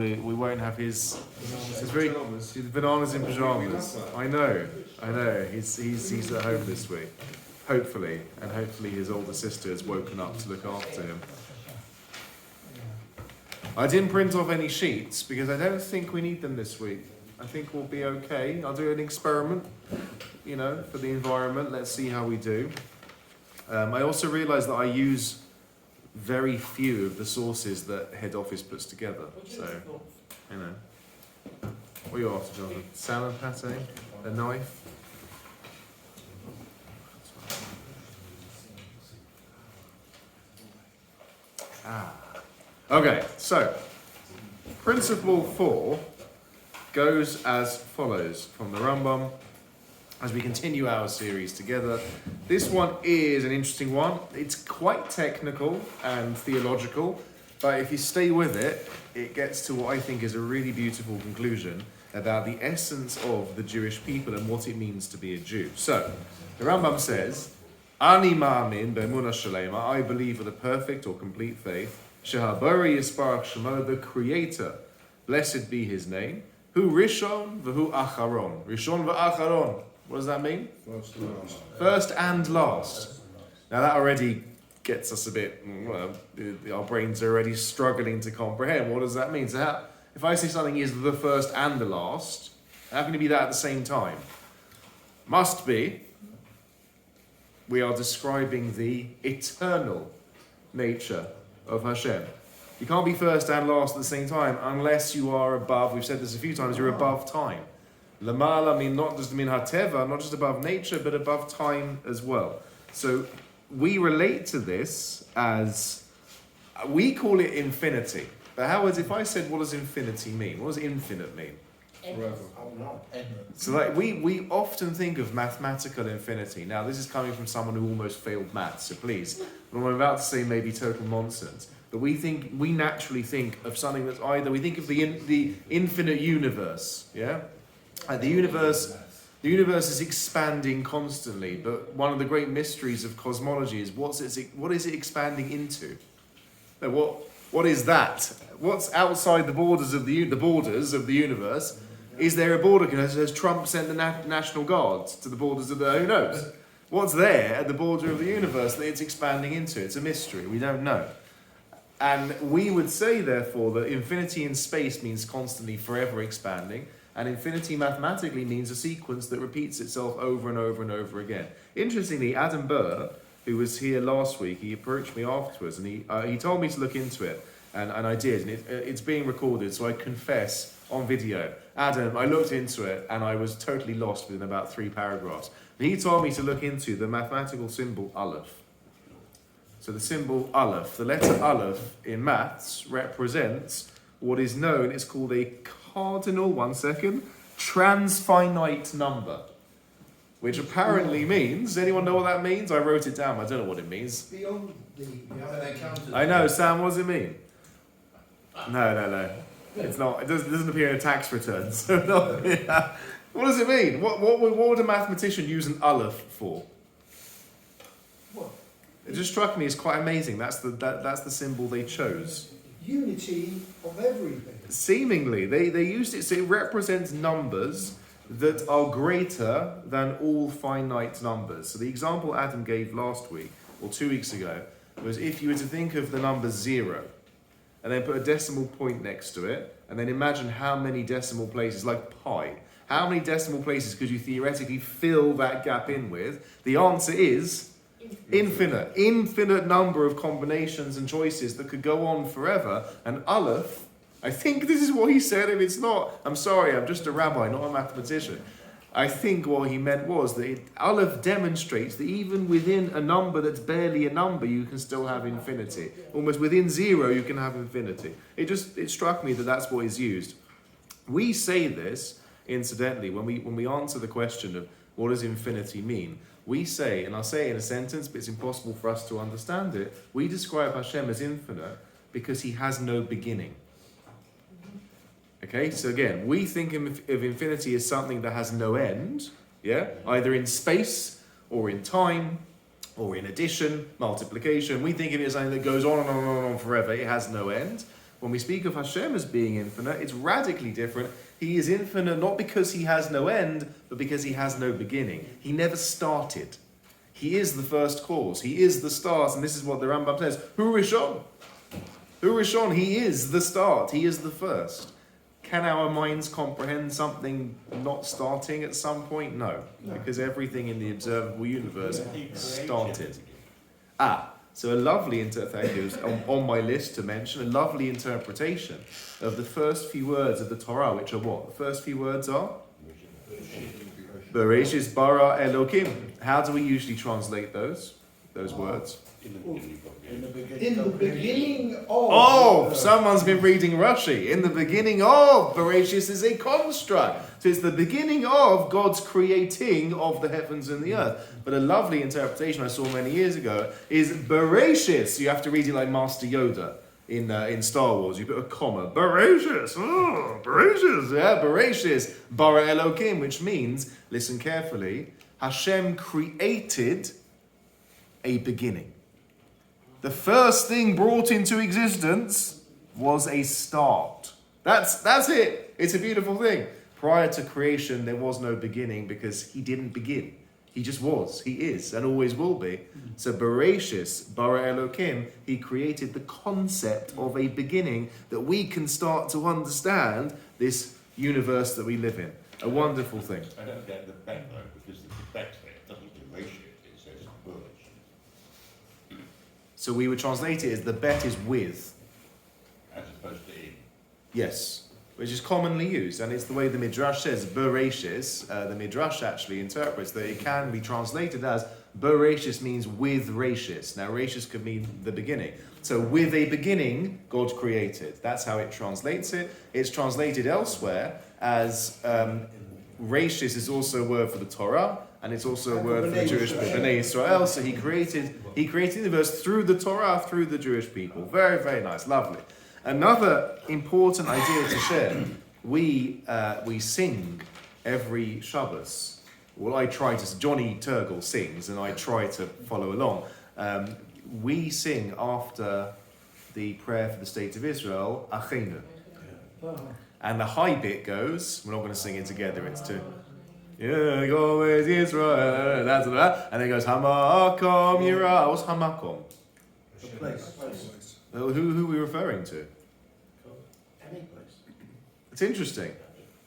We won't have his bananas in pajamas. I know. He's at home this week, hopefully, and hopefully his older sister has woken up to look after him. I didn't print off any sheets because I don't think we need them this week. I think we'll be okay. I'll do an experiment, for the environment. Let's see how we do. I also realised that I use very few of the sources that head office puts together. So, What are you after, Jonathan? Salmon pate? A knife? Okay, so principle 4 goes as follows from the Rambam as we continue our series together. This one is an interesting one. It's quite technical and theological, but if you stay with it, it gets to what I think is a really beautiful conclusion about the essence of the Jewish people and what it means to be a Jew. So, the Rambam says, Ani ma'amin be'emunah shalema, I believe with a perfect or complete faith, shehabari yisparach shemo, the Creator, blessed be His name, hu rishon v'hu acharon. Rishon v'acharon. What does that mean? First and last. Now that already gets us a bit, our brains are already struggling to comprehend. What does that mean? So if I say something is the first and the last, how can it be that at the same time? Must be, we are describing the eternal nature of Hashem. You can't be first and last at the same time unless you are above, we've said this a few times, you're above time. Lamala mean not just min hateva, not just above nature, but above time as well. So we relate to this as, we call it infinity. But if I said, what does infinity mean? What does infinite mean? Forever. So we often think of mathematical infinity. Now this is coming from someone who almost failed maths, so please, what I'm about to say may be total nonsense. But we naturally think of something that's either, we think of the infinite universe, yeah? The universe is expanding constantly, but one of the great mysteries of cosmology is what is it expanding into? What is that? What's outside the borders of the universe? Is there a border? Has Trump sent the National Guard to the borders of who knows? What's there at the border of the universe that it's expanding into? It's a mystery. We don't know. And we would say, therefore, that infinity in space means constantly forever expanding. And infinity mathematically means a sequence that repeats itself over and over and over again. Interestingly, Adam Burr, who was here last week, he approached me afterwards and he told me to look into it. And I did. And it's being recorded, so I confess on video. Adam, I looked into it and I was totally lost within about 3 paragraphs. And he told me to look into the mathematical symbol Aleph. So the symbol Aleph, the letter Aleph in maths represents what is known, it's called a cardinal, transfinite number, which apparently means, anyone know what that means? I wrote it down, I don't know what it means. Beyond I know, Sam, what does it mean? No. It's not, it doesn't appear in a tax return. So what does it mean? What would a mathematician use an Aleph for? What? It just struck me as quite amazing. That's the symbol they chose. Unity of everything. Seemingly, they used it, so it represents numbers that are greater than all finite numbers. So the example Adam gave last week, or 2 weeks ago, was if you were to think of the number 0, and then put a decimal point next to it, and then imagine how many decimal places, like pi, how many decimal places could you theoretically fill that gap in with? The answer is infinite number of combinations and choices that could go on forever. And Aleph, I think this is what he said. If it's not, I'm sorry, I'm just a rabbi, not a mathematician. I think what he meant was that Aleph demonstrates that even within a number that's barely a number, you can still have infinity. Almost within 0, you can have infinity. It struck me that that's what is used. We say this, incidentally, when we answer the question of what does infinity mean, we say, and I'll say it in a sentence, but it's impossible for us to understand it, we describe Hashem as infinite because He has no beginning. Okay, so again, we think of infinity as something that has no end, yeah? Either in space, or in time, or in addition, multiplication. We think of it as something that goes on and on and on forever. It has no end. When we speak of Hashem as being infinite, it's radically different. He is infinite not because he has no end, but because he has no beginning. He never started. He is the first cause. He is the start. And this is what the Rambam says. Hu Rishon. Hu Rishon. He is the start. He is the first. Can our minds comprehend something not starting at some point? No. Because everything in the observable universe started. So a lovely interpretation, on my list to mention, a lovely interpretation of the first few words of the Torah, which are what? The first few words are? Bereshis bara Elokim. How do we usually translate those words? In the beginning of... Oh, someone's been reading Rashi. In the beginning of, Bereshis is a construct. So it's the beginning of God's creating of the heavens and the earth. But a lovely interpretation I saw many years ago is Bereshis. You have to read it like Master Yoda in Star Wars. You put a comma. Bereshis. Oh, Bereshis. Yeah, Bereshis. Bara Elokim, which means, listen carefully, Hashem created a beginning. The first thing brought into existence was a start. That's it. It's a beautiful thing. Prior to creation, there was no beginning because he didn't begin. He just was. He is and always will be. So Bereshis, bara Elokim, he created the concept of a beginning that we can start to understand this universe that we live in. A wonderful thing. I don't get the bet though, because the bet there doesn't do ratio, it says birds. So we would translate it as the bet is with. As opposed to in. Yes, which is commonly used, and it's the way the Midrash says Bereshis. The Midrash actually interprets that it can be translated as Bereshis means with Rashis. Now Rashis could mean the beginning. So with a beginning, God created. That's how it translates it. It's translated elsewhere as Rashis is also a word for the Torah, and it's also a word for the Jewish people, Bnei Israel. So he created the universe through the Torah, through the Jewish people. Very, very nice, lovely. Another important idea to share. We sing every Shabbos. Well, I try to. Johnny Turgle sings, and I try to follow along. We sing after the prayer for the state of Israel, Achenu. And the high bit goes. We're not going to sing it together. It's two. Yeah, go with Israel. That's that. And then it goes Hamakom Yira. What's Hamakom? The place. Well, who are we referring to? Any place. It's interesting.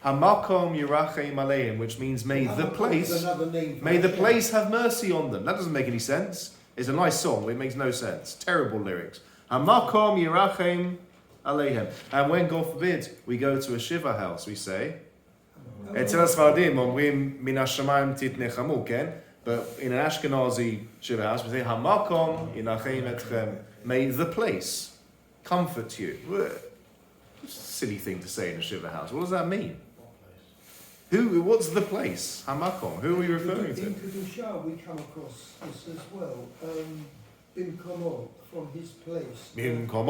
Hamakom Yirachem Aleim, which means may the place have mercy on them. That doesn't make any sense. It's a nice song, but it makes no sense. Terrible lyrics. Hamakom Yirachem Aleim. And when, God forbid, we go to a shiva house, we say, אצל הספרדים אומרים מן השמיים תתנחמו, כן? But in an Ashkenazi shiva house, we say, Hamakom Yinachem Etchem. May the place comfort you. Silly thing to say in a shiva house. What does that mean? What's the place? Hamakom. Who are we referring to? In Kedusha we come across this as well. Bimkomo, from his place. Bimkomo.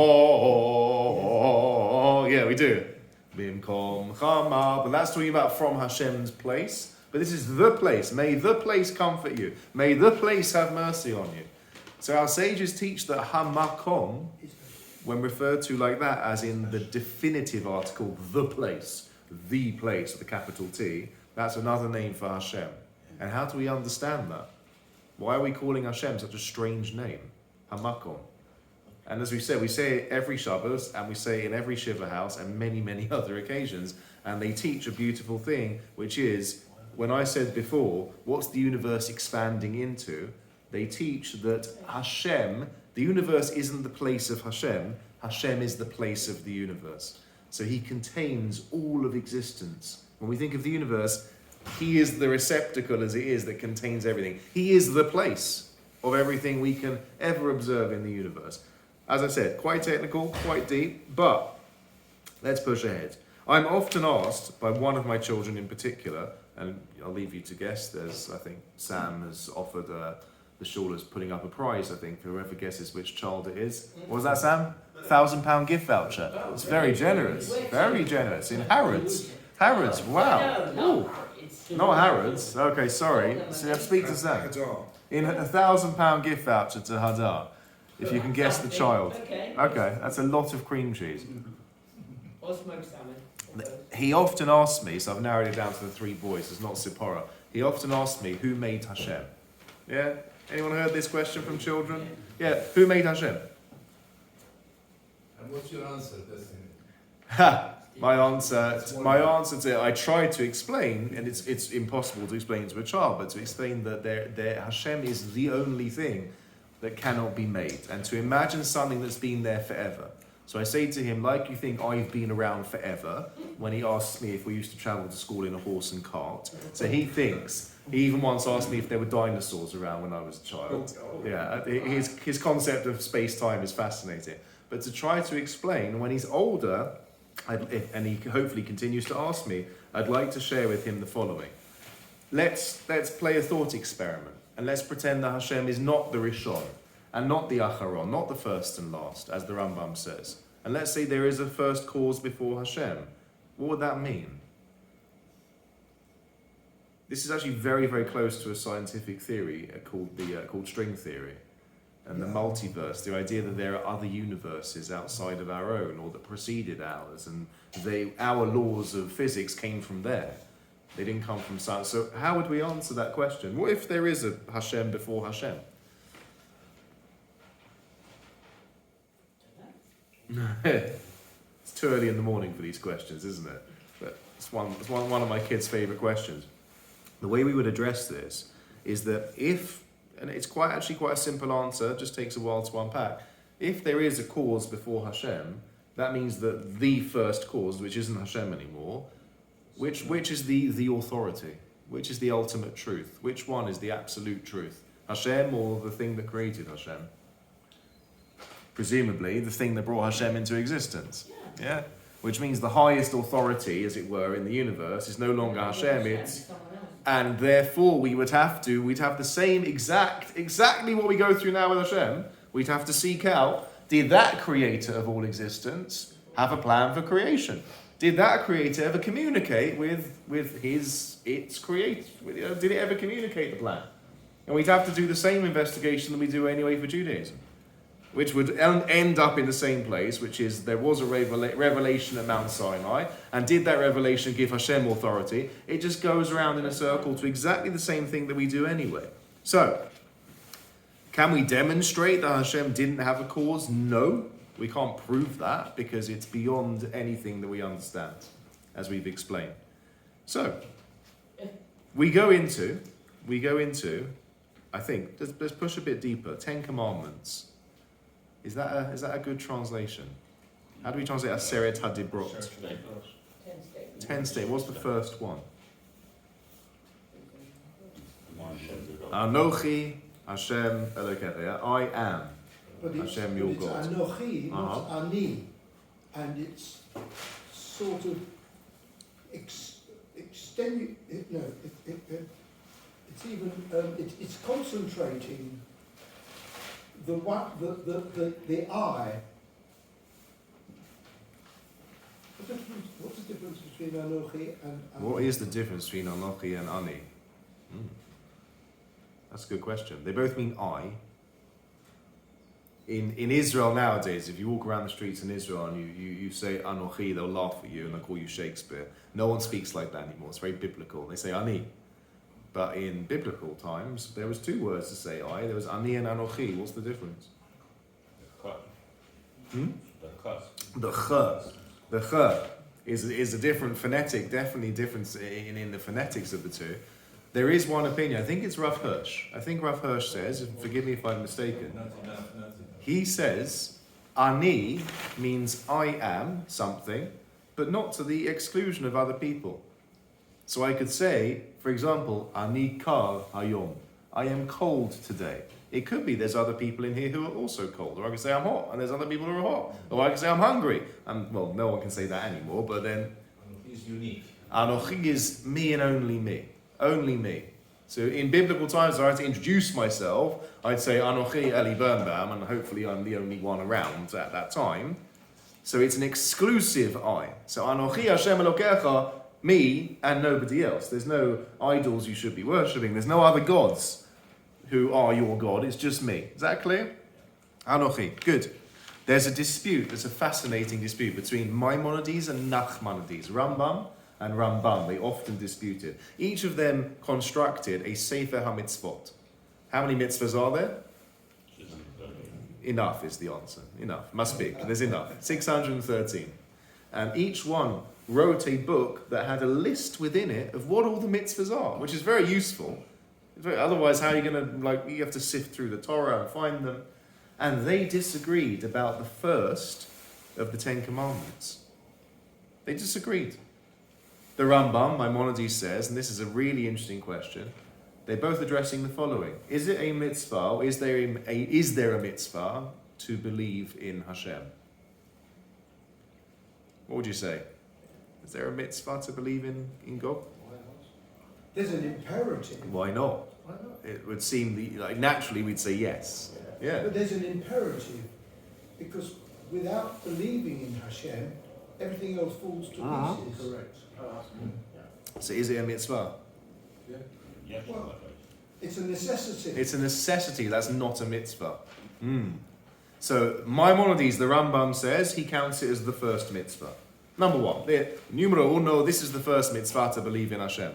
Yeah, we do. Bimkom Chama. But that's talking about from Hashem's place. But this is the place. May the place comfort you. May the place have mercy on you. So our sages teach that Hamakom, when referred to like that, as in the definitive article, the place, with a capital T, that's another name for Hashem. And how do we understand that? Why are we calling Hashem such a strange name? Hamakom. And as we say it every Shabbos, and we say it in every Shiva house, and many, many other occasions, and they teach a beautiful thing, which is, when I said before, what's the universe expanding into? They teach that Hashem, the universe isn't the place of Hashem, Hashem is the place of the universe. So he contains all of existence. When we think of the universe, he is the receptacle as it is that contains everything. He is the place of everything we can ever observe in the universe. As I said, quite technical, quite deep, but let's push ahead. I'm often asked by one of my children in particular, and I'll leave you to guess, I think Sam has offered the Shula's putting up a prize, I think, for whoever guesses which child it is. What was that, Sam? £1,000 gift voucher. It's very generous. Very generous. In Harrods. Harrods, wow. Ooh. Not Harrods. Okay, sorry. So you have to speak to Sam. In £1,000 gift voucher to Hadar. If you can guess the child. Okay. Okay, that's a lot of cream cheese. Or smoked salmon. or both. He often asks me, so I've narrowed it down to the three boys, it's not Sipporah. He often asks me, who made Hashem? Yeah? Anyone heard this question from children? Yeah, who made Hashem? And what's your answer, Destiny? Ha! My answer to it, I tried to explain, and it's impossible to explain to a child, but to explain that Hashem is the only thing that cannot be made, and to imagine something that's been there forever. So I say to him, like you think I've been around forever, when he asks me if we used to travel to school in a horse and cart. So he thinks, he even once asked me if there were dinosaurs around when I was a child. Yeah, his concept of space-time is fascinating. But to try to explain, when he's older, and he hopefully continues to ask me, I'd like to share with him the following. Let's play a thought experiment, and let's pretend that Hashem is not the Rishon, and not the Acharon, not the first and last, as the Rambam says. And let's say there is a first cause before Hashem. What would that mean? This is actually very, very close to a scientific theory called string theory. And the multiverse, the idea that there are other universes outside of our own or that preceded ours, and our laws of physics came from there. They didn't come from science. So how would we answer that question? What if there is a Hashem before Hashem? It's too early in the morning for these questions, isn't it? But it's one of my kids' favourite questions. The way we would address this is that and it's actually quite a simple answer, it just takes a while to unpack. If there is a cause before Hashem, that means that the first cause, which isn't Hashem anymore, which is the authority, which is the ultimate truth, which one is the absolute truth? Hashem or the thing that created Hashem? Presumably the thing that brought Hashem into existence. Yeah? Which means the highest authority, as it were, in the universe is no longer Hashem, it's... And therefore we'd have the same exactly what we go through now with Hashem. We'd have to seek out, did that creator of all existence have a plan for creation? Did that creator ever communicate with its creator? Did it ever communicate the plan? And we'd have to do the same investigation that we do anyway for Judaism, which would end up in the same place, which is there was a revelation at Mount Sinai, and did that revelation give Hashem authority? It just goes around in a circle to exactly the same thing that we do anyway. So, can we demonstrate that Hashem didn't have a cause? No, we can't prove that because it's beyond anything that we understand, as we've explained. So, we go into, I think, let's push a bit deeper, 10 Commandments. Is that a good translation? How do we translate Aseret HaDibrot? 10 statements. What's the first one? Anochi Hashem Elokecha. I am Hashem your God. It's Anochi, not Ani, and it's sort of extending. It's even it's concentrating. The I. What's the difference between Anochi and Ani? What is the difference between Anochi and Ani? That's a good question. They both mean I. In Israel nowadays, if you walk around the streets in Israel and you say Anochi, they'll laugh at you and they'll call you Shakespeare. No one speaks like that anymore. It's very biblical. They say Ani. But in biblical times, there was two words to say I. There was Ani and Anochi. What's the difference? The ch. The ch is a different phonetic, definitely difference in the phonetics of the two. There is one opinion. I think it's Rav Hirsch. I think Rav Hirsch says, and forgive me if I'm mistaken, he says Ani means I am something, but not to the exclusion of other people. So I could say, for example, Ani kar hayom. I am cold today. It could be there's other people in here who are also cold. Or I could say I'm hot, and there's other people who are hot. Or I could say I'm hungry. Well, no one can say that anymore, but then... Anochi is unique. Anochi is me and only me. Only me. So in biblical times, if I had to introduce myself, I'd say Anochi Eli Birnbaum, and hopefully I'm the only one around at that time. So it's an exclusive I. So Anochi Hashem Elokecha, me and nobody else. There's no idols you should be worshipping. There's no other gods who are your God. It's just me. Is that clear? Anochi, good. There's a dispute, there's a fascinating dispute between Maimonides and Nachmanides, Rambam and Rambam. They often disputed. Each of them constructed a Sefer HaMitzvot. How many mitzvahs are there? Enough is the answer. Enough. Must be. There's enough. 613. And each one wrote a book that had a list within it of what all the mitzvahs are, which is very useful. Otherwise, how are you going to, you have to sift through the Torah and find them. And they disagreed about the first of the 10 Commandments. They disagreed. The Rambam, Maimonides says, and this is a really interesting question, they're both addressing the following. Is it a mitzvah, or is there a mitzvah to believe in Hashem? What would you say? Is there a mitzvah to believe in God? There's an imperative. Why not? Why not? It would seem, naturally we'd say yes. Yeah. But there's an imperative, because without believing in Hashem, everything else falls to pieces. Correct. So is it a mitzvah? Yes, Well, it's a necessity. It's a necessity, that's not a mitzvah. So Maimonides, the Rambam says, he counts it as the first mitzvah. Number one, numero uno, this is the first mitzvah to believe in Hashem.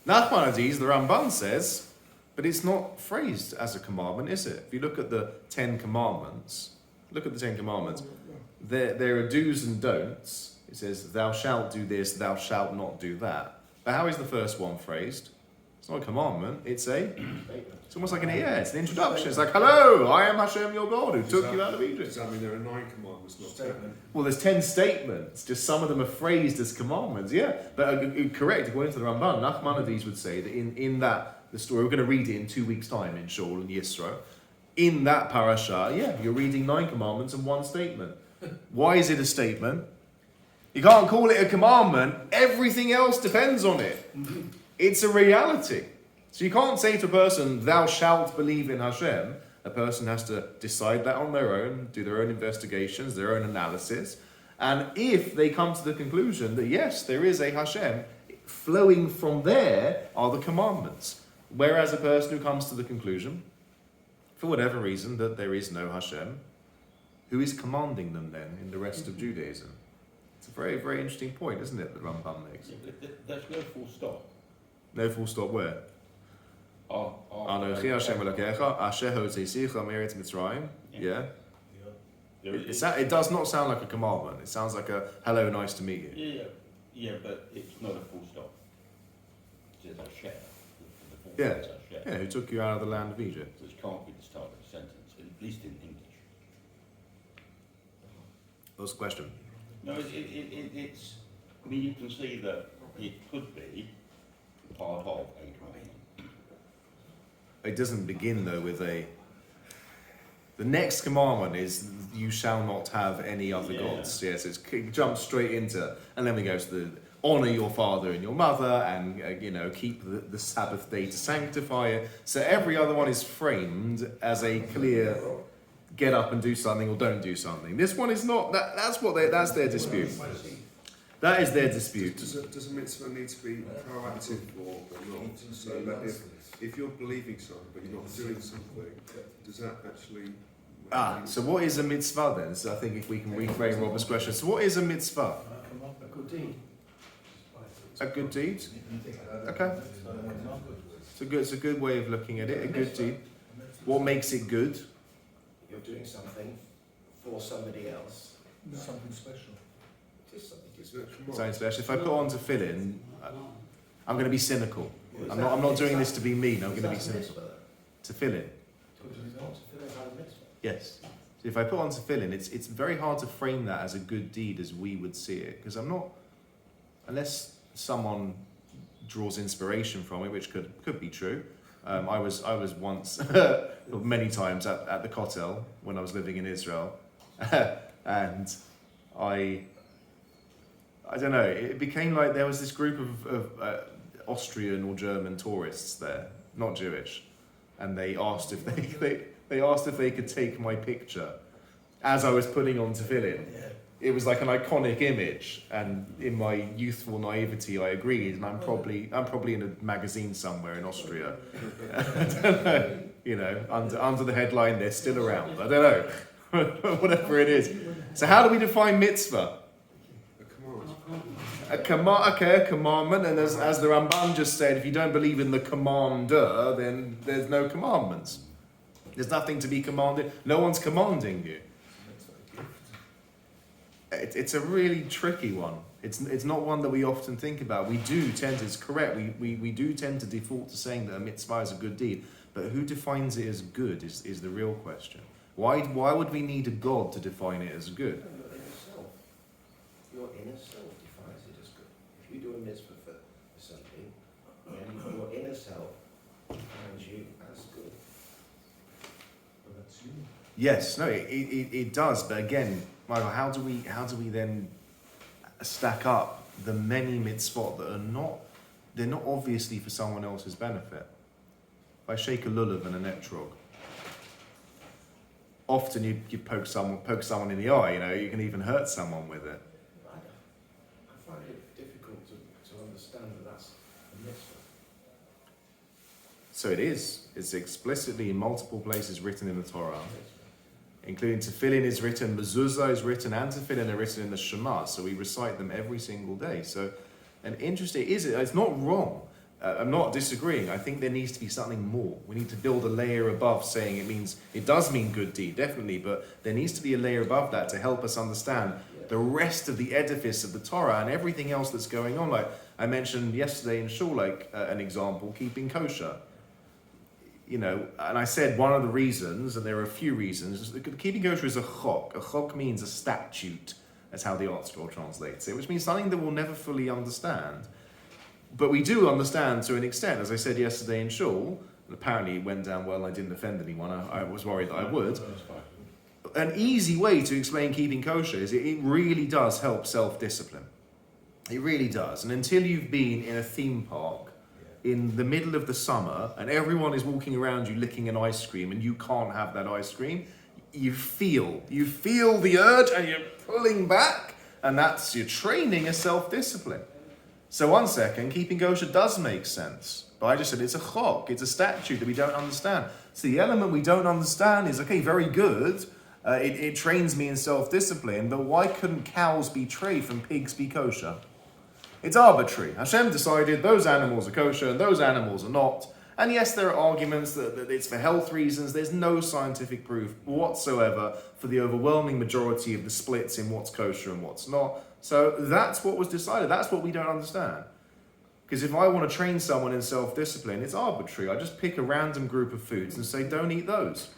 Nachmanides, the Ramban says, but it's not phrased as a commandment, is it? If you look at the 10 Commandments, there are do's and don'ts. It says, thou shalt do this, thou shalt not do that. But how is the first one phrased? It's not a commandment, it's almost like it's an introduction. It's like, hello, I am Hashem your God who took you out of Egypt. Does that mean there are 9 commandments, not 10? Well, there's 10 statements, just some of them are phrased as commandments, But correct, according to the Ramban, Nachmanides would say that in the story, we're going to read it in 2 weeks' time in Shaul and Yisro. In that parasha, you're reading 9 commandments and 1 statement. Why is it a statement? You can't call it a commandment. Everything else depends on it. It's a reality. So you can't say to a person, thou shalt believe in Hashem. A person has to decide that on their own, do their own investigations, their own analysis. And if they come to the conclusion that yes, there is a Hashem, flowing from there are the commandments. Whereas a person who comes to the conclusion, for whatever reason, that there is no Hashem, who is commanding them then in the rest of Judaism? It's a very, very interesting point, isn't it, that Rambam makes? There's no full stop. No full stop where? Anochi Hashem Elokecha, Asher Hotzeisicha Meretz Mitzrayim. Yeah. It does not sound like a commandment. It sounds like a hello, nice to meet you. Yeah, but it's not a full stop. It's Hashem. Yeah, who took you out of the land of Egypt. Which can't be the start of a sentence, at least in English. What's the question? No, it's. I mean, you can see that it could be part of a commandment. It doesn't begin though with a. The next commandment is you shall not have any other gods. Yes, it jumps straight into, and then we go to the honor your father and your mother, and keep the Sabbath day to sanctify it. So every other one is framed as a clear get up and do something or don't do something. This one is not. That's their dispute. That is their dispute. Does a mitzvah need to be proactive or not? So that if you're believing something but you're not doing something, does that actually... So what is a mitzvah then? So I think if we can reframe Robert's question. So what is a mitzvah? A good deed. A good deed? Okay. It's a good way of looking at it. A good deed. What makes it good? You're doing something for somebody else. Something special. It is something Something special. If I put on tefillin, I'm going to be cynical. I'm not doing this to be mean. I'm going to be cynical. Tefillin. Yes. So if I put on tefillin, it's very hard to frame that as a good deed as we would see it, because I'm not, unless someone draws inspiration from it, which could be true. I was once, many times at the Kotel when I was living in Israel, and I don't know. It became like there was this group of Austrian or German tourists there, not Jewish, and they asked if they asked if they could take my picture as I was putting on tefillin it was like an iconic image, and in my youthful naivety, I agreed. And I'm probably in a magazine somewhere in Austria. I don't know, you know, under the headline, "They're still around." I don't know, whatever it is. So how do we define mitzvah? A command. A commandment, and as the Ramban just said, if you don't believe in the commander, then there's no commandments. There's nothing to be commanded. No one's commanding you. It's a really tricky one. It's not one that we often think about. We do tend to, it's correct, we do tend to default to saying that a mitzvah is a good deed, but who defines it as good is the real question. Why would we need a God to define it as good? Your inner self defines it as good. If you do a mitzvah for something, then your inner self defines you as good. Well, that's you. Yes, no, it does, but again, Michael, how do we then stack up the many mitzvot that they're not obviously for someone else's benefit? If I shake a lulav and a netrog, often you poke someone in the eye, you know, you can even hurt someone with it. I find it difficult to understand that that's a mitzvah. So it is. It's explicitly in multiple places written in the Torah, including tefillin is written, mezuzah is written, and tefillin are written in the Shema. So we recite them every single day. So, and interesting, it's not wrong. I'm not disagreeing. I think there needs to be something more. We need to build a layer above saying it does mean good deed, definitely, but there needs to be a layer above that to help us understand the rest of the edifice of the Torah and everything else that's going on. Like I mentioned yesterday in shul, an example, keeping kosher. You know, and I said one of the reasons, and there are a few reasons, keeping kosher is a chok. A chok means a statute. That's how the Art Scroll translates it, which means something that we'll never fully understand. But we do understand to an extent, as I said yesterday in shul, and apparently it went down well, I didn't offend anyone, I was worried that I would. An easy way to explain keeping kosher is it really does help self-discipline. It really does. And until you've been in a theme park in the middle of the summer and everyone is walking around you licking an ice cream and you can't have that ice cream, you feel the urge and you're pulling back, and you're training a self-discipline. So 1 second, keeping kosher does make sense. But I just said it's a chok, it's a statute that we don't understand. So the element we don't understand is, okay, very good, it trains me in self-discipline, but why couldn't cows be trained from pigs be kosher? It's arbitrary. Hashem decided those animals are kosher and those animals are not. And yes, there are arguments that it's for health reasons. There's no scientific proof whatsoever for the overwhelming majority of the splits in what's kosher and what's not. So that's what was decided. That's what we don't understand. Because if I want to train someone in self-discipline, it's arbitrary. I just pick a random group of foods and say, don't eat those.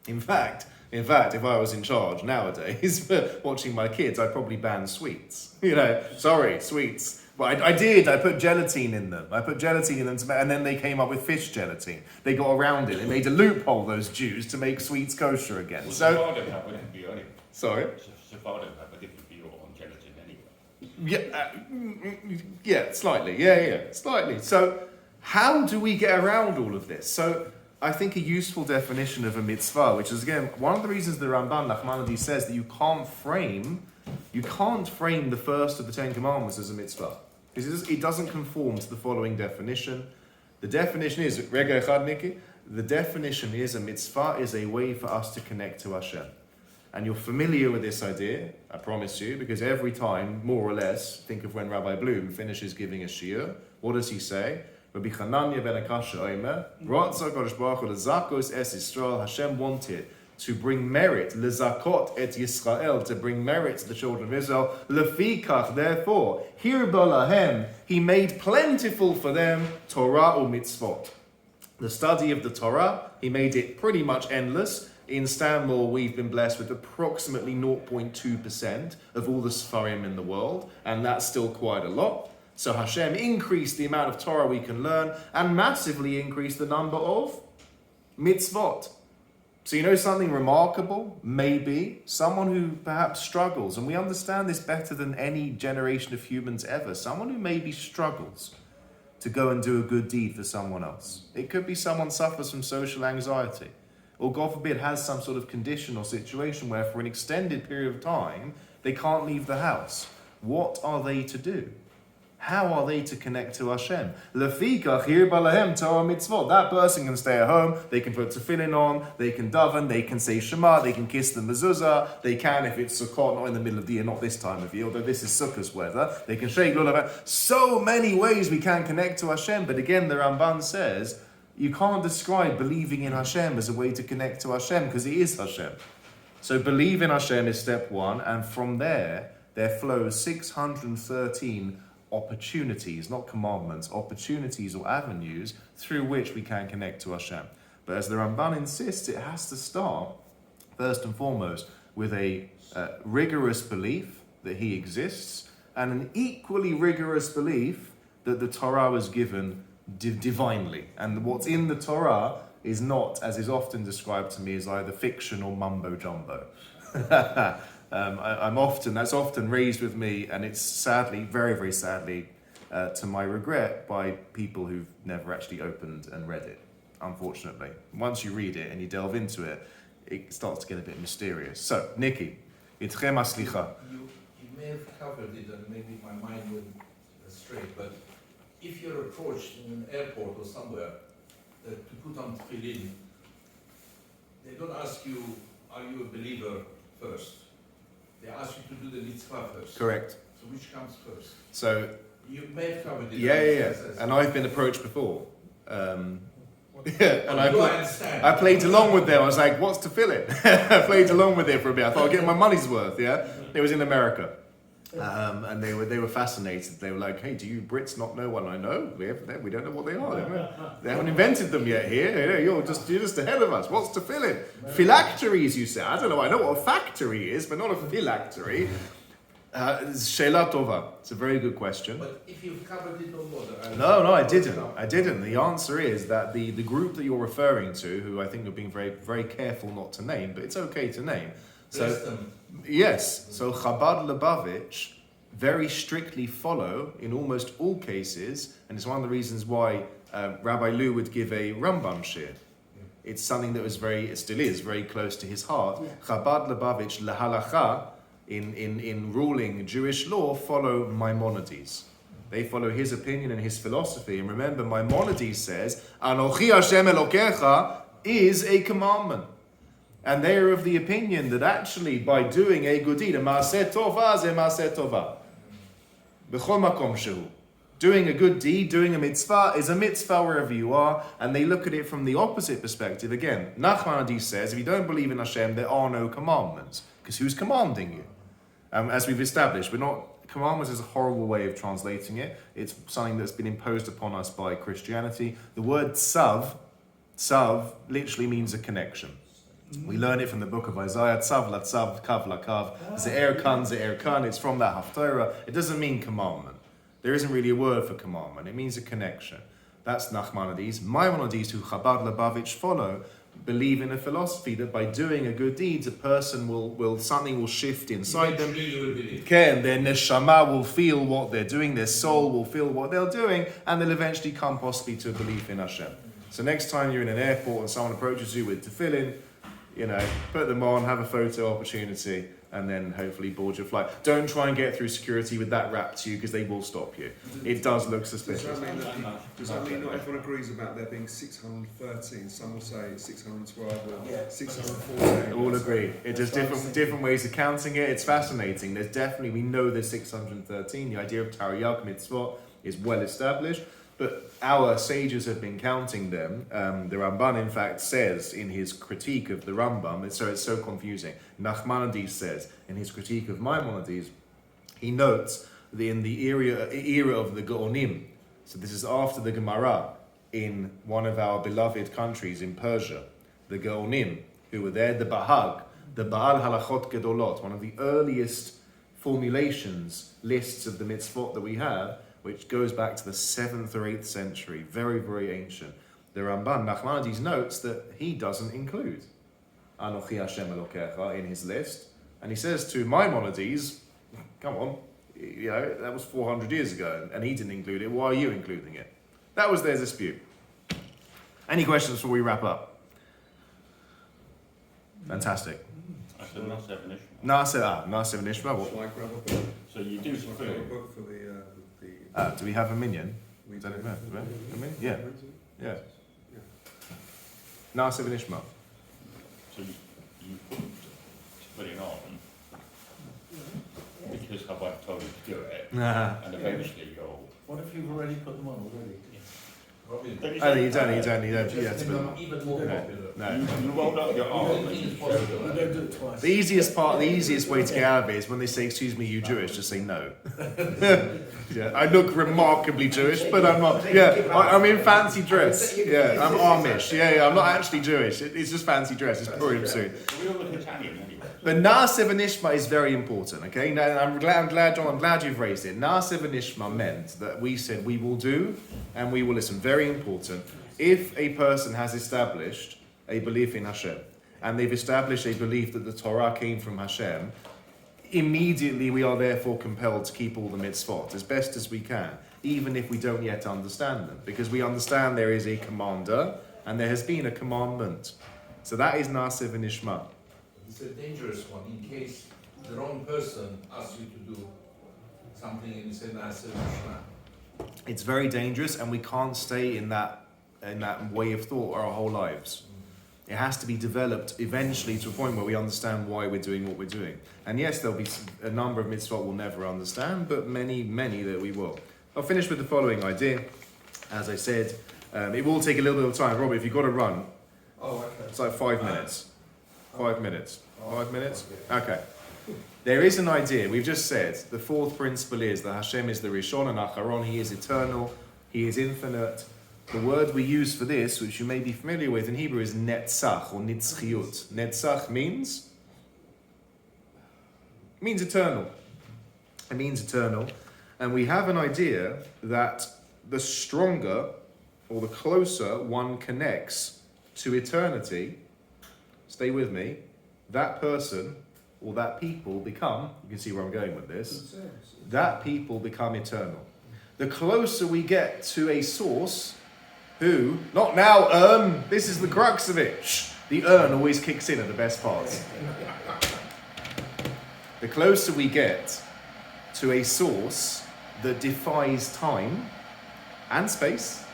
In fact, if I was in charge nowadays, watching my kids, I'd probably ban sweets. You know, sorry, sweets. But I did. I put gelatin in them. And then they came up with fish gelatin. They got around it. They made a loophole, those Jews, to make sweets kosher again. Well, So, Sephardim have a different view anyway. sorry. Sephardim have a different view on gelatin anyway. Yeah, slightly. Yeah, slightly. So, how do we get around all of this? So, I think a useful definition of a mitzvah, which is again one of the reasons the Ramban Nachmanides says that you can't frame the first of the Ten Commandments as a mitzvah, because it doesn't conform to the following definition. The definition is Rega Echad Niki. The definition is a mitzvah is a way for us to connect to Hashem, and you're familiar with this idea. I promise you, because every time, more or less, think of when Rabbi Bloom finishes giving a shiur. What does he say? Rabbi Chananya ben Akasha Omer, Ratzah Kodesh Baruch Hu lezakos es Yisrael. Hashem wanted to bring merit, lezakot et Yisrael, to bring merit to the children of Israel. Lefikach, therefore, hirba lahem, he made plentiful for them Torah or mitzvot. The study of the Torah, he made it pretty much endless. In Stanmore, we've been blessed with approximately 0.2% of all the Sfarim in the world, and that's still quite a lot. So Hashem increased the amount of Torah we can learn and massively increased the number of mitzvot. So you know something remarkable? Maybe someone who perhaps struggles, and we understand this better than any generation of humans ever, someone who maybe struggles to go and do a good deed for someone else. It could be someone suffers from social anxiety, or God forbid has some sort of condition or situation where for an extended period of time They can't leave the house. What are they to do? How are they to connect to Hashem? Lefikach hirba lahem Torah mitzvot. That person can stay at home, they can put tefillin on, they can daven, they can say Shema, they can kiss the mezuzah, they can, if it's Sukkot, not in the middle of the year, not this time of year, although this is Sukkot's weather, they can shake lulav. So many ways we can connect to Hashem, but again, the Ramban says, you can't describe believing in Hashem as a way to connect to Hashem, because He is Hashem. So believe in Hashem is step one, and from there flows 613 opportunities, not commandments, opportunities or avenues through which we can connect to Hashem. But as the Ramban insists, it has to start, first and foremost, with a rigorous belief that He exists, and an equally rigorous belief that the Torah was given divinely. And what's in the Torah is not, as is often described to me, as either fiction or mumbo-jumbo. That's often raised with me, and it's sadly, very, very sadly, to my regret, by people who've never actually opened and read it, unfortunately. Once you read it and you delve into it, it starts to get a bit mysterious. So, Nikki, itchem aslicha. You may have covered it, and maybe my mind went straight, but if you're approached in an airport or somewhere to put on tefillin, they don't ask you, are you a believer first? They ask you to do the mitzvah first. Correct. So which comes first? So, You may have covered it. yeah. And I've been approached before. And understand. I played along with them. I was like, what's tefillin? I played along with it for a bit. I thought I'd get my money's worth, yeah? It was in America. And they were fascinated. They were like, hey, do you Brits not know what I know? We don't know what they are. They haven't invented them yet here. You're just ahead of us. What's tefillin? Phylacteries, you say. I don't know. I know what a factory is, but not a phylactery. Sheila tova. It's a very good question. But if you've covered it, don't bother. No, I didn't. The answer is that the group that you're referring to, who I think you're being very, very careful not to name, but it's okay to name. So, yes, so Chabad Lubavitch very strictly follow, in almost all cases, and it's one of the reasons why Rabbi Lou would give a Rambam shir. It's something that was it still is very close to his heart. Yeah. Chabad Lubavitch lahalacha, in ruling Jewish law, follow Maimonides. They follow his opinion and his philosophy. And remember, Maimonides says, Anochi Hashem Elokecha is a commandment. And they are of the opinion that actually by doing a good deed, a maaseh tova ze maaseh tova. B'chol makom shehu. Doing a good deed, doing a mitzvah is a mitzvah wherever you are, and they look at it from the opposite perspective. Again, Nachmanides says, if you don't believe in Hashem, there are no commandments, because who's commanding you? As we've established, commandments is a horrible way of translating it. It's something that's been imposed upon us by Christianity. The word tzav literally means a connection. We learn it from the book of Isaiah, tzav la tzav, kav la kav, ze'er kan, it's from that haftarah. It doesn't mean commandment. There isn't really a word for commandment, it means a connection. That's Nachmanides. Maimonides, who Chabad Lubavitch follow, believe in a philosophy that by doing a good deed, a person something will shift inside them. And their neshama will feel what they're doing, their soul will feel what they're doing, and they'll eventually come possibly to a belief in Hashem. So next time you're in an airport and someone approaches you with tefillin, put them on, have a photo opportunity, and then hopefully board your flight. Don't try and get through security with that wrapped to you, because they will stop you. It does look suspicious. Does that mean not everyone agrees about there being 613? Some will say 612 or 614. All agree. It's just different ways of counting it. It's fascinating. We know there's 613. The idea of Tariq mitzvot is well established. But our sages have been counting them. The Ramban, in fact, says in his critique of the Rambam, it's so confusing. Nachmanides says in his critique of Maimonides, he notes that in the era of the Gaonim, so this is after the Gemara, in one of our beloved countries in Persia, the Gaonim, who were there, the Baal Halachot Gedolot, one of the earliest lists of the mitzvot that we have, which goes back to the 7th or 8th century, very, very ancient. The Ramban, Nachmanides, notes that he doesn't include Anochi Hashem Elokecha in his list. And he says to Maimonides, come on, that was 400 years ago, and he didn't include it. Why are you including it? That was their dispute. Any questions before we wrap up? Fantastic. That's a nice definition. Na'aseh v'nishma. What? Shall I grab a book? So you do Shall I grab a food. book for the Do we have a minion? we Is that do- it? Do we have a minion? Yeah. Yeah. Yeah. Na'aseh v'nishma. So you put it on because I've told you to do it, and eventually you'll. What if you've already put them on already? Robin, Then you Oh, say- you don't. Yeah, just it's make them even more No. popular. No. You rolled up your arm and Anything you is showed possible. them. Don't do it twice. The easiest way to get out of it is when they say, "Excuse me, you Jewish?" Just say no. Yeah, I look remarkably Jewish, but I'm not. Yeah, I'm in fancy dress. Yeah, I'm Amish. Yeah, I'm not actually Jewish. It's just fancy dress. It's Purim soon. We all look Italian anyway. But Na'aseh v'nishma is very important. Okay, now I'm glad, John. I'm glad you've raised it. Na'aseh v'nishma meant that we said we will do and we will listen. Very important. If a person has established a belief in Hashem and they've established a belief that the Torah came from Hashem, immediately we are therefore compelled to keep all the mitzvot as best as we can, even if we don't yet understand them, because we understand there is a commander and there has been a commandment. So that is Na'aseh v'nishma. It's a dangerous one in case the wrong person asks you to do something and you say, "No, I said Mishnah." It's very dangerous, and we can't stay in that way of thought our whole lives. It has to be developed eventually to a point where we understand why we're doing what we're doing. And yes, there'll be a number of mitzvot we'll never understand, but many that we will. I'll finish with the following idea. As I said, it will take a little bit of time. Robbie, if you've got to run, Oh, okay. it's like 5 minutes. 5 minutes. 5 minutes? Okay. There is an idea. We've just said the fourth principle is that Hashem is the Rishon and Acharon. He is eternal. He is infinite. The word we use for this, which you may be familiar with in Hebrew, is netzach or nitzchiyut. Netzach means eternal. It means eternal. And we have an idea that the stronger or the closer one connects to eternity, stay with me, that person or that people become, you can see where I'm going with this, that people become eternal. The closer we get to a source who, not now, this is the crux of it. Shh, the always kicks in at the best parts. The closer we get to a source that defies time and space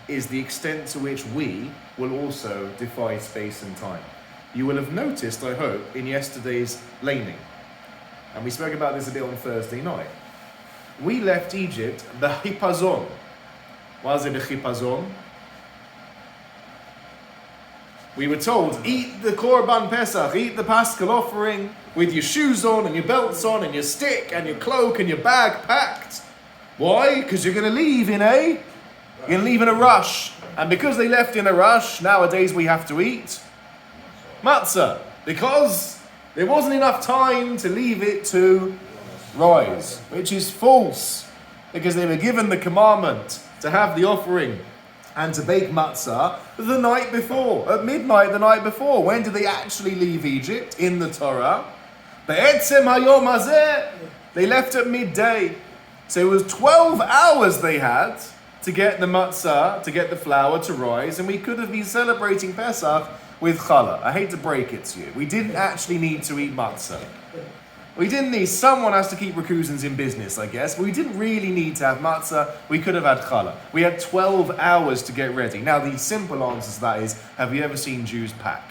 is the extent to which we will also defy space and time. You will have noticed, I hope, in yesterday's laning, and we spoke about this a bit on Thursday night, we left Egypt b'chipazon. What is it, b'chipazon? We were told, eat the Korban Pesach, eat the Paschal offering with your shoes on and your belts on and your stick and your cloak and your bag packed. Why? Because you're going to leave in a rush. And because they left in a rush, nowadays we have to eat matzah. Because there wasn't enough time to leave it to rise. Which is false. Because they were given the commandment to have the offering and to bake matzah the night before, at midnight the night before. When did they actually leave Egypt? In the Torah. Be'etzem hayom hazeh, they left at midday. So it was 12 hours they had to get the matzah, to get the flour to rise, and we could have been celebrating Pesach with challah. I hate to break it to you. We didn't actually need to eat matzah. We didn't need, someone has to keep Rakuzans in business, I guess, but we didn't really need to have matzah. We could have had challah. We had 12 hours to get ready. Now, the simple answer to that is, have you ever seen Jews pack?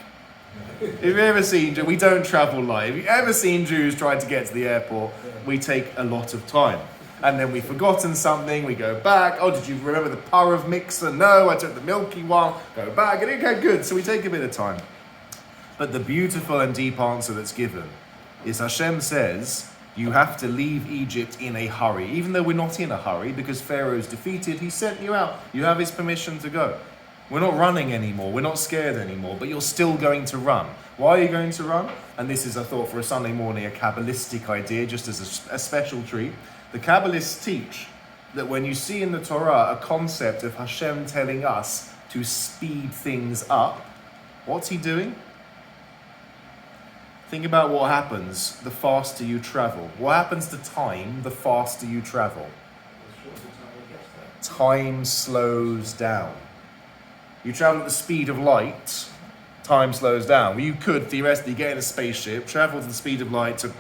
Have you ever seen, we don't travel light. Have you ever seen Jews try to get to the airport? We take a lot of time. And then we've forgotten something, we go back. Oh, did you remember the Parav mixer? No, I took the milky one. Go back, and okay, good. So we take a bit of time. But the beautiful and deep answer that's given is Hashem says, you have to leave Egypt in a hurry. Even though we're not in a hurry, because Pharaoh's defeated, he sent you out. You have his permission to go. We're not running anymore, we're not scared anymore, but you're still going to run. Why are you going to run? And this is, I thought, for a Sunday morning, a Kabbalistic idea, just as a special treat. The Kabbalists teach that when you see in the Torah a concept of Hashem telling us to speed things up, what's he doing? Think about what happens the faster you travel. What happens to time the faster you travel? Time slows down. You travel at the speed of light, time slows down. You could theoretically get in a spaceship, travel to the speed of light to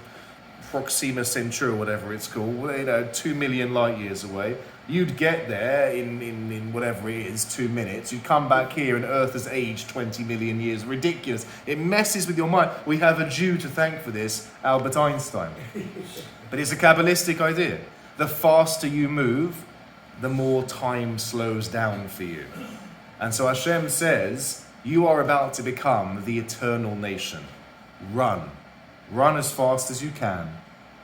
Proxima Centauri, or whatever it's called, 2 million light years away. You'd get there in whatever it is, 2 minutes. You'd come back here and Earth has aged 20 million years. Ridiculous. It messes with your mind. We have a Jew to thank for this, Albert Einstein. But it's a Kabbalistic idea. The faster you move, the more time slows down for you. And so Hashem says, you are about to become the eternal nation. Run. Run as fast as you can,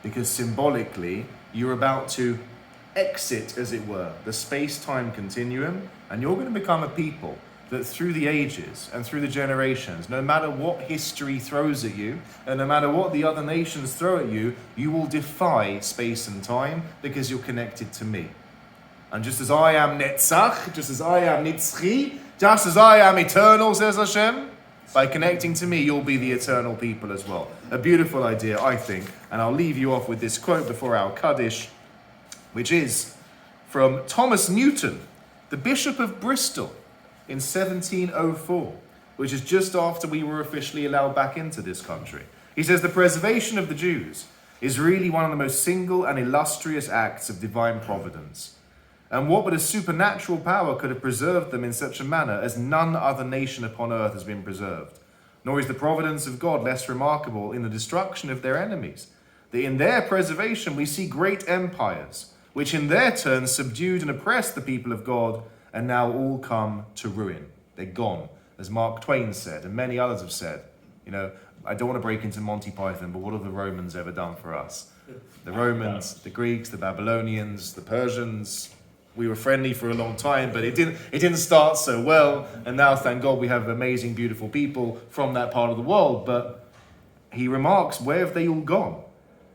because symbolically, you're about to exit, as it were, the space-time continuum, and you're going to become a people that through the ages and through the generations, no matter what history throws at you, and no matter what the other nations throw at you, you will defy space and time because you're connected to me. And just as I am Netzach, just as I am Nitzchi, just as I am eternal, says Hashem, by connecting to me, you'll be the eternal people as well. A beautiful idea, I think. And I'll leave you off with this quote before our Kaddish, which is from Thomas Newton, the Bishop of Bristol, in 1704, which is just after we were officially allowed back into this country. He says, the preservation of the Jews is really one of the most single and illustrious acts of divine providence. And what but a supernatural power could have preserved them in such a manner as none other nation upon earth has been preserved? Nor is the providence of God less remarkable in the destruction of their enemies, that in their preservation we see great empires, which in their turn subdued and oppressed the people of God, and now all come to ruin. They're gone, as Mark Twain said, and many others have said. You know, I don't want to break into Monty Python, but what have the Romans ever done for us? The Romans, the Greeks, the Babylonians, the Persians. We were friendly for a long time, but it didn't start so well. And now, thank God, we have amazing, beautiful people from that part of the world. But he remarks, where have they all gone?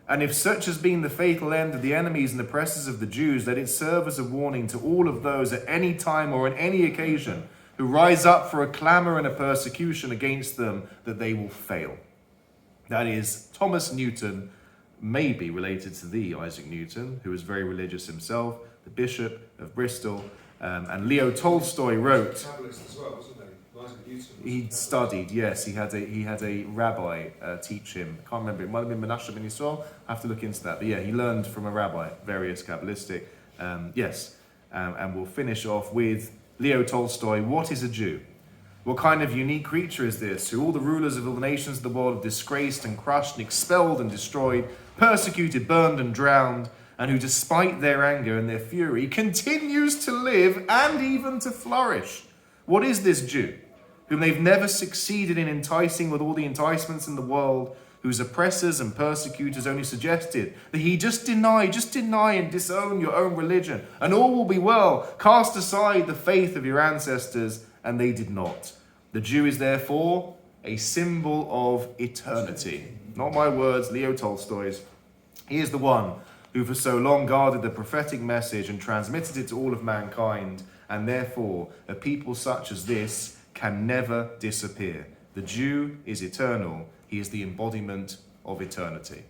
And if such has been the fatal end of the enemies and oppressors of the Jews, let it serve as a warning to all of those at any time or on any occasion who rise up for a clamour and a persecution against them, that they will fail. That is Thomas Newton, maybe related to the Isaac Newton, who was very religious himself, the Bishop of Bristol, and Leo Tolstoy wrote. Tablet as well, wasn't he? Isaac Newton was He studied, yes. He had a rabbi teach him. I can't remember. It might have been Menashe ben Yisrael. I have to look into that. But yeah, he learned from a rabbi, various Kabbalistic. Yes. And we'll finish off with Leo Tolstoy. What is a Jew? What kind of unique creature is this, who all the rulers of all the nations of the world have disgraced and crushed and expelled and destroyed, persecuted, burned and drowned, and who, despite their anger and their fury, continues to live and even to flourish? What is this Jew, whom they've never succeeded in enticing with all the enticements in the world, whose oppressors and persecutors only suggested that he just deny and disown your own religion, and all will be well, cast aside the faith of your ancestors, and they did not. The Jew is therefore a symbol of eternity. Not my words, Leo Tolstoy's. He is the one who for so long guarded the prophetic message and transmitted it to all of mankind, and therefore a people such as this can never disappear. The Jew is eternal. He is the embodiment of eternity.